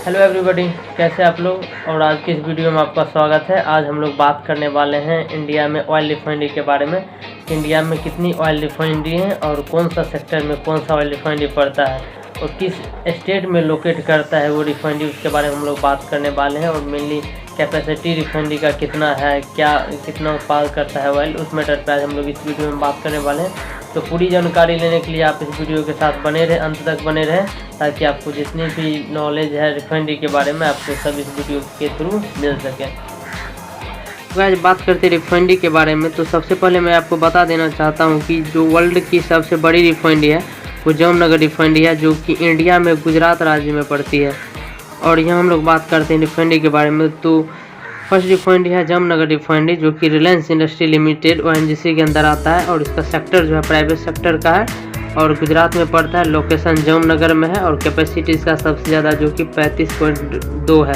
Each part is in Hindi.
हेलो एवरीबॉडी, कैसे आप लोग। और आज की इस वीडियो में आपका स्वागत है। आज हम लोग बात करने वाले हैं इंडिया में ऑयल रिफाइनरी के बारे में। इंडिया में कितनी ऑयल रिफाइनरी हैं और कौन सा सेक्टर में कौन सा ऑयल रिफाइनरी पड़ता है और किस स्टेट में लोकेट करता है वो रिफाइनरी, उसके बारे में हम लोग बात करने वाले हैं। और मेनली कैपेसिटी रिफाइनरी का कितना है, कितना उत्पादन करता है ऑयल, उस मैटर पर आज हम लोग इस वीडियो में बात करने वाले हैं। तो पूरी जानकारी लेने के लिए आप इस वीडियो के साथ बने रहें, अंत तक बने रहें, ताकि आपको जितनी भी नॉलेज है रिफाइनरी के बारे में आपको सब इस वीडियो के थ्रू मिल सके। तो आज बात करते हैं रिफाइनरी के बारे में। तो सबसे पहले मैं आपको बता देना चाहता हूं कि जो वर्ल्ड की सबसे बड़ी रिफाइनरी है वो जामनगर रिफाइनरी है, जो कि इंडिया में गुजरात राज्य में पड़ती है। और यहाँ हम लोग बात करते हैं रिफाइनरी के बारे में। तो फर्स्ट रिफाइनरी है जामनगर रिफाइनरी, जो कि रिलायंस इंडस्ट्री लिमिटेड ONGC के अंदर आता है और इसका सेक्टर जो है प्राइवेट सेक्टर का है और गुजरात में पड़ता है। लोकेशन जामनगर में है और कैपेसिटी इसका सबसे ज़्यादा जो कि 35.2 है।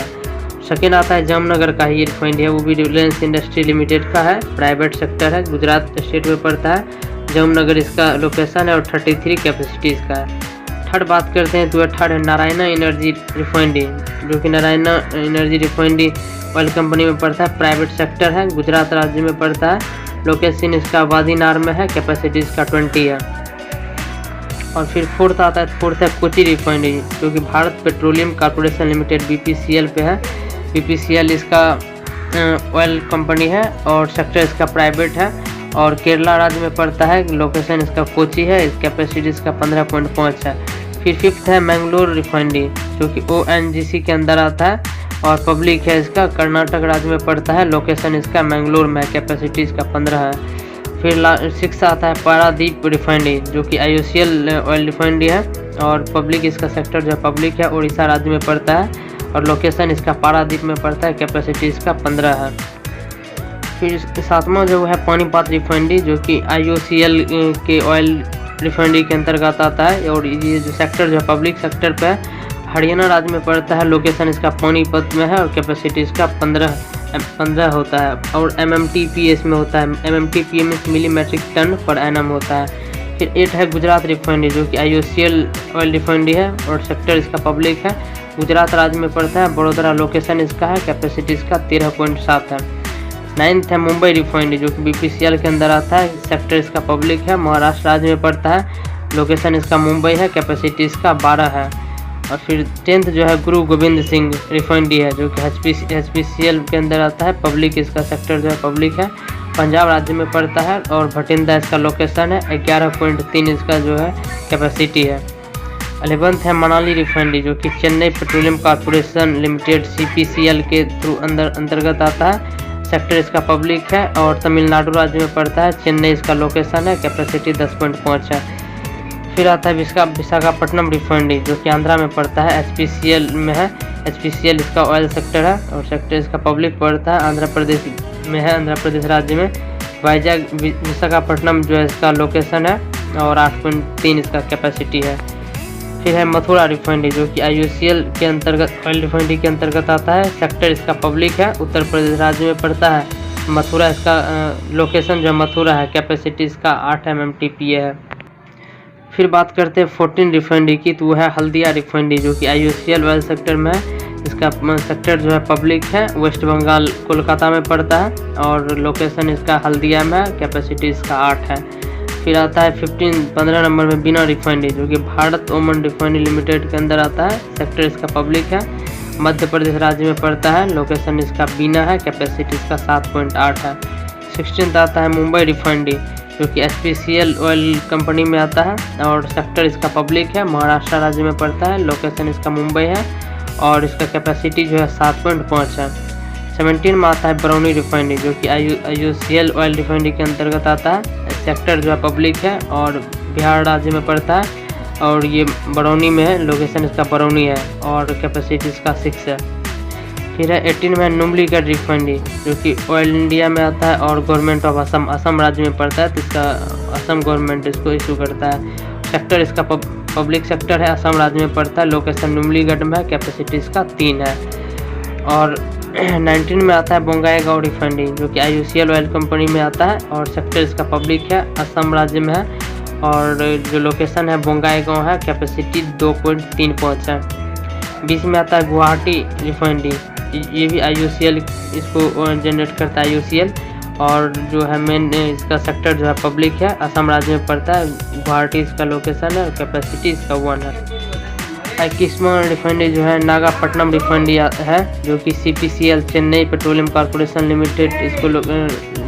सेकेंड आता है जामनगर का ही रिफाइनरी है, वो भी रिलायंस इंडस्ट्री लिमिटेड का है, प्राइवेट सेक्टर है, गुजरात स्टेट में पड़ता है। जामनगर इसका लोकेशन है और 33 कैपेसिटी इसका है। थर्ड बात करते हैं तो थर्ड है नारायणा एनर्जी रिफाइनरी, जो कि Narayana energy refinery oil company में पड़ता है, प्राइवेट सेक्टर है, गुजरात राज्य में पड़ता है। लोकेशन इसका वादीनार में है, कैपेसिटी इसका 20 है। और फिर फोर्थ आता है, फोर्थ है कोची रिफाइनरी, जो कि Bharat petroleum corporation limited BPCL पे है। BPCL इसका ऑयल कंपनी है और सेक्टर इसका प्राइवेट है और केरला राज्य में पड़ता है। लोकेशन इसका कोची है, कैपेसिटी इसका 15.5 है। फिर फिफ्थ है मैंगलोर रिफाइनरी, जो कि ONGC के अंदर आता है और पब्लिक है, इसका कर्नाटक राज्य में पड़ता है। लोकेशन इसका मैंगलोर में, कैपेसिटी इसका 15 है। फिर सिक्स आता है पारादीप रिफाइनरी, जो कि IOCL ऑयल रिफाइनरी है और पब्लिक इसका सेक्टर जो है पब्लिक है, उड़ीसा राज्य में पड़ता है और लोकेशन इसका पारादीप में पड़ता है, कैपेसिटी इसका 15 है। फिर सातवां जो है पानीपत रिफाइनरी, जो कि IOCL के ऑयल रिफाइनरी के अंतर्गत आता है और ये जो सेक्टर जो है पब्लिक सेक्टर पे है, हरियाणा राज्य में पड़ता है। लोकेशन इसका पानीपत में है और कैपेसिटी इसका 15 होता है और MMTPS में होता है। MMTPS मिली मेट्रिक टन पर एनम होता है। फिर 8 है गुजरात रिफाइनरी, जो कि IOCL ऑयल रिफाइनरी है और सेक्टर इसका पब्लिक है, गुजरात राज्य में पड़ता है, बड़ोदरा लोकेशन इसका है, कैपेसिटी इसका 13.7 है। 9th है मुंबई रिफाइनरी, जो कि BPCL के अंदर आता है, सेक्टर इसका पब्लिक है, महाराष्ट्र राज्य में पड़ता है, लोकेशन इसका मुंबई है, कैपेसिटी इसका 12 है। और फिर 10th जो है गुरु गोविंद सिंह रिफाइनरी है, जो कि HPCL के अंदर आता है, पब्लिक इसका सेक्टर जो है पब्लिक है, पंजाब राज्य में पड़ता है और भटिंडा इसका लोकेशन है, 11.3 इसका जो है कैपेसिटी है। 11th है मनाली रिफाइनरी, जो कि Chennai petroleum corporation limited CPCL के थ्रू अंतर्गत आता है, सेक्टर इसका पब्लिक है और तमिलनाडु राज्य में पड़ता है, चेन्नई इसका लोकेशन है, कैपेसिटी 10.5 है। फिर आता है विशाखापट्टनम रिफाइनरी, जो कि आंध्रा में पड़ता है, HPCL में है। HPCL इसका ऑयल सेक्टर है और सेक्टर इसका पब्लिक पड़ता है, आंध्र प्रदेश में है, आंध्र प्रदेश राज्य में। वाइजैग विशाखापट्टनम जो है इसका लोकेशन है और 8.3 इसका कैपेसिटी है। फिर है मथुरा रिफाइनरी, जो कि IOCL के अंतर्गत ऑयल रिफाइनरी के अंतर्गत आता है, सेक्टर इसका पब्लिक है, उत्तर प्रदेश राज्य में पड़ता है। मथुरा इसका लोकेशन जो मथुरा है, कैपेसिटी इसका 8 MMTPA है। फिर बात करते हैं 14 रिफाइनरी की, तो वो है हल्दिया रिफाइनरी, जो कि IOCL ऑयल सेक्टर में है, इसका सेक्टर जो है पब्लिक है, वेस्ट बंगाल कोलकाता में पड़ता है और लोकेशन इसका हल्दिया में है, कैपेसिटी इसका 8 है। फिर आता है 15 नंबर में बीना रिफाइनरी, जो कि भारत ओमन रिफाइनरी लिमिटेड के अंदर आता है, सेक्टर इसका पब्लिक है, मध्य प्रदेश राज्य में पड़ता है, लोकेशन इसका बीना है, कैपेसिटी इसका 7.8 है। 16th आता है मुंबई रिफाइनरी, जो कि HPCL ऑयल कंपनी में आता है और सेक्टर इसका पब्लिक है, महाराष्ट्र राज्य में पड़ता है, लोकेशन इसका मुंबई है और इसका कैपेसिटी जो है 7.5 है। 17 में आता है बरौनी रिफाइनरी, जो कि IOCL ऑयल रिफाइनरी के अंतर्गत आता है, सेक्टर जो है पब्लिक है और बिहार राज्य में पड़ता है और ये बरौनी में है, लोकेशन इसका बरौनी है और कैपेसिटी इसका 6 है। फिर है 18 में नुमलीगढ़ रिफाइनरी, जो कि ऑयल इंडिया में आता है और गवर्नमेंट ऑफ असम राज्य में पड़ता है, तो इसका असम गवर्नमेंट इसको इशू करता है। सेक्टर इसका पब्लिक सेक्टर है, असम राज्य में पड़ता है, लोकेशन नुमलीगढ़ में है, कैपेसिटी इसका 3 है। और 19 में आता है बोंगाईगांव रिफाइनरी, जो कि IOCL ऑयल कंपनी में आता है और सेक्टर इसका पब्लिक है, असम राज्य में है और जो लोकेशन है बोंगाईगांव है, कैपेसिटी 2.35 है। 20 में आता है गुवाहाटी रिफाइनरी, ये भी IOCL इसको जनरेट करता है IOCL। और जो है मेन इसका सेक्टर जो है पब्लिक है, असम राज्य में पड़ता है। गुवाहाटी इसका लोकेशन है और कैपेसिटी इसका 1 है। 21वां रिफाइनरी जो है नागापट्टनम रिफाइनरी है, जो कि CPCL Chennai petroleum corporation limited इसको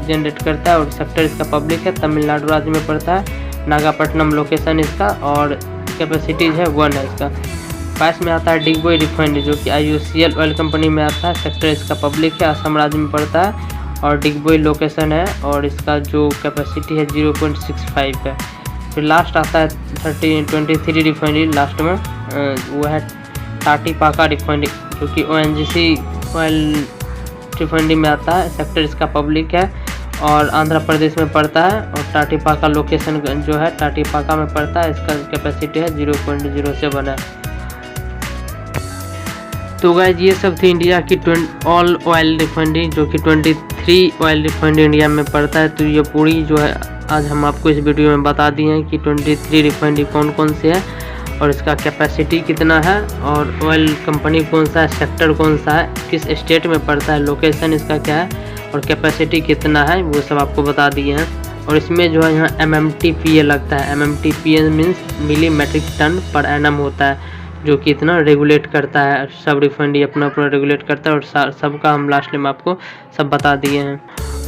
जनरेट करता है और सेक्टर इसका पब्लिक है, तमिलनाडु राज्य में पड़ता है। नागापट्टनम लोकेशन इसका और कैपेसिटी है 1 है इसका। 22 में आता है डिगबोई रिफाइनरी, जो कि IOCL ऑयल कंपनी में आता है, सेक्टर इसका पब्लिक है, असम राज्य में पड़ता है और डिगबोई लोकेशन है और इसका जो कैपेसिटी है 0.65 है। फिर लास्ट आता है 23 रिफाइनरी लास्ट में, वो है टाटीपाका रिफाइनरी, जो कि ONGC ऑयल रिफाइनरी में आता है, सेक्टर इसका पब्लिक है और आंध्र प्रदेश में पड़ता है और टाटीपाका लोकेशन जो है टाटीपाका में पड़ता है, इसका कैपेसिटी है 0.07 है। तो गाइस ये सब थी इंडिया की ऑल ऑयल रिफाइनरी, जो कि 23 ऑयल रिफाइनरी इंडिया में पड़ता है। तो ये पूरी जो है आज हम आपको इस वीडियो में बता दिए हैं कि 23 रिफाइनरी कौन कौन से है और इसका कैपेसिटी कितना है और ऑयल कंपनी कौन सा है, सेक्टर कौन सा है, किस स्टेट में पड़ता है, लोकेशन इसका क्या है और कैपेसिटी कितना है, वो सब आपको बता दिए हैं। और इसमें जो है यहाँ MMTPA लगता है। MMTPA मीन्स मिली मेट्रिक टन पर एनम होता है, जो कि इतना रेगुलेट करता है। सब रिफाइनरी अपना अपना रेगुलेट करता है और सबका हम लास्ट में आपको सब बता दिए हैं।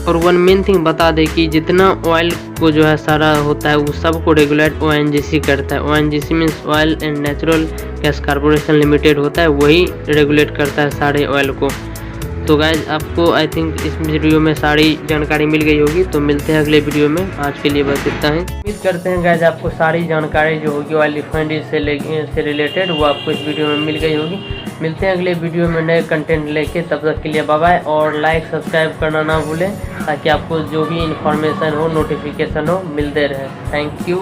और वन मेन थिंग बता दें कि जितना ऑयल को जो है सारा होता है वो सब को रेगुलेट ONGC करता है। ONGC means oil and natural gas corporation limited होता है, वही रेगुलेट करता है सारे ऑयल को। तो गाइज आपको आई थिंक इस वीडियो में सारी जानकारी मिल गई होगी। तो मिलते हैं अगले वीडियो में, आज के लिए बस इतना ही। उम्मीद करते हैं गाइज आपको सारी जानकारी जो होगी ऑयल रिफाइनरी से रिलेटेड वो आपको इस वीडियो में मिल गई होगी। मिलते हैं अगले वीडियो में नए कंटेंट लेके, तब तक के लिए बाय बाय। और लाइक सब्सक्राइब करना ना भूलें ताकि आपको जो भी इंफॉर्मेशन हो, नोटिफिकेशन हो, मिलते रहे। Thank you.